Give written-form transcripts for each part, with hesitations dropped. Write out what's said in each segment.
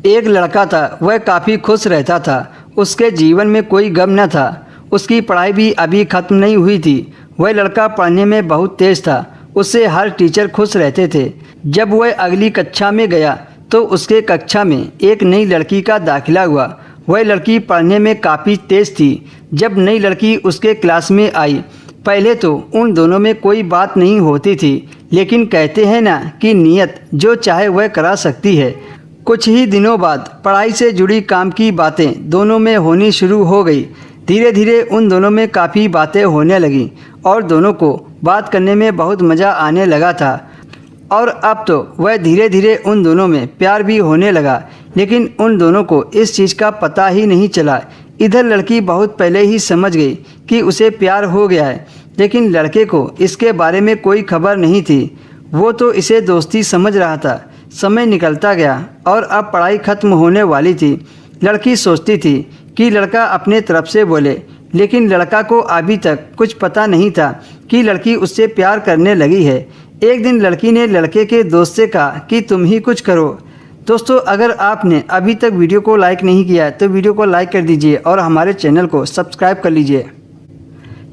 एक लड़का था, वह काफ़ी खुश रहता था। उसके जीवन में कोई गम न था। उसकी पढ़ाई भी अभी ख़त्म नहीं हुई थी। वह लड़का पढ़ने में बहुत तेज़ था। उससे हर टीचर खुश रहते थे। जब वह अगली कक्षा में गया तो उसके कक्षा में एक नई लड़की का दाखिला हुआ। वह लड़की पढ़ने में काफ़ी तेज़ थी। जब नई लड़की उसके क्लास में आई, पहले तो उन दोनों में कोई बात नहीं होती थी, लेकिन कहते हैं ना कि नियत जो चाहे वह करा सकती है। कुछ ही दिनों बाद पढ़ाई से जुड़ी काम की बातें दोनों में होनी शुरू हो गई। धीरे धीरे उन दोनों में काफ़ी बातें होने लगीं और दोनों को बात करने में बहुत मज़ा आने लगा था। और अब तो वह धीरे धीरे उन दोनों में प्यार भी होने लगा, लेकिन उन दोनों को इस चीज़ का पता ही नहीं चला। इधर लड़की बहुत पहले ही समझ गई कि उसे प्यार हो गया है, लेकिन लड़के को इसके बारे में कोई खबर नहीं थी। वो तो इसे दोस्ती समझ रहा था। समय निकलता गया और अब पढ़ाई खत्म होने वाली थी। लड़की सोचती थी कि लड़का अपने तरफ से बोले, लेकिन लड़का को अभी तक कुछ पता नहीं था कि लड़की उससे प्यार करने लगी है। एक दिन लड़की ने लड़के के दोस्त से कहा कि तुम ही कुछ करो। दोस्तों, अगर आपने अभी तक वीडियो को लाइक नहीं किया है तो वीडियो को लाइक कर दीजिए और हमारे चैनल को सब्सक्राइब कर लीजिए।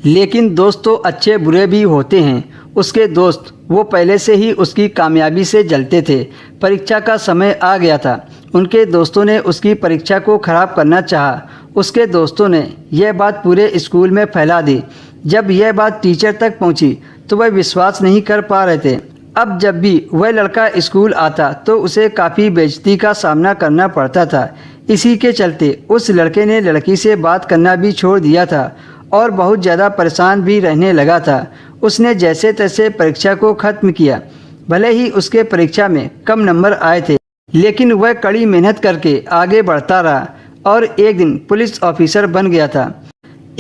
लेकिन दोस्तों, अच्छे बुरे भी होते हैं। उसके दोस्त वो पहले से ही उसकी कामयाबी से जलते थे। परीक्षा का समय आ गया था। उनके दोस्तों ने उसकी परीक्षा को ख़राब करना चाहा। उसके दोस्तों ने यह बात पूरे स्कूल में फैला दी। जब यह बात टीचर तक पहुंची तो वह विश्वास नहीं कर पा रहे थे। अब जब भी वह लड़का स्कूल आता तो उसे काफ़ी बेइज्जती का सामना करना पड़ता था। इसी के चलते उस लड़के ने लड़की से बात करना भी छोड़ दिया था और बहुत ज़्यादा परेशान भी रहने लगा था। उसने जैसे तैसे परीक्षा को ख़त्म किया। भले ही उसके परीक्षा में कम नंबर आए थे, लेकिन वह कड़ी मेहनत करके आगे बढ़ता रहा और एक दिन पुलिस ऑफिसर बन गया था।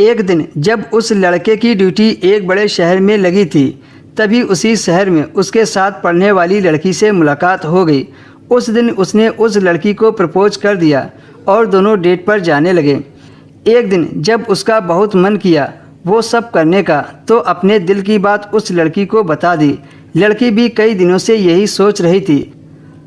एक दिन जब उस लड़के की ड्यूटी एक बड़े शहर में लगी थी, तभी उसी शहर में उसके साथ पढ़ने वाली लड़की से मुलाकात हो गई। उस दिन उसने उस लड़की को प्रपोज कर दिया और दोनों डेट पर जाने लगे। एक दिन जब उसका बहुत मन किया वो सब करने का, तो अपने दिल की बात उस लड़की को बता दी। लड़की भी कई दिनों से यही सोच रही थी,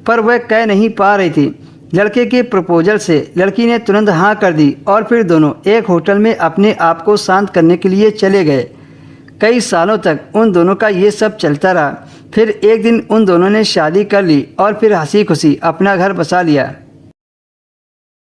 पर वह कह नहीं पा रही थी। लड़के के प्रपोजल से लड़की ने तुरंत हाँ कर दी और फिर दोनों एक होटल में अपने आप को शांत करने के लिए चले गए। कई सालों तक उन दोनों का ये सब चलता रहा। फिर एक दिन उन दोनों ने शादी कर ली और फिर हंसी खुशी अपना घर बसा लिया।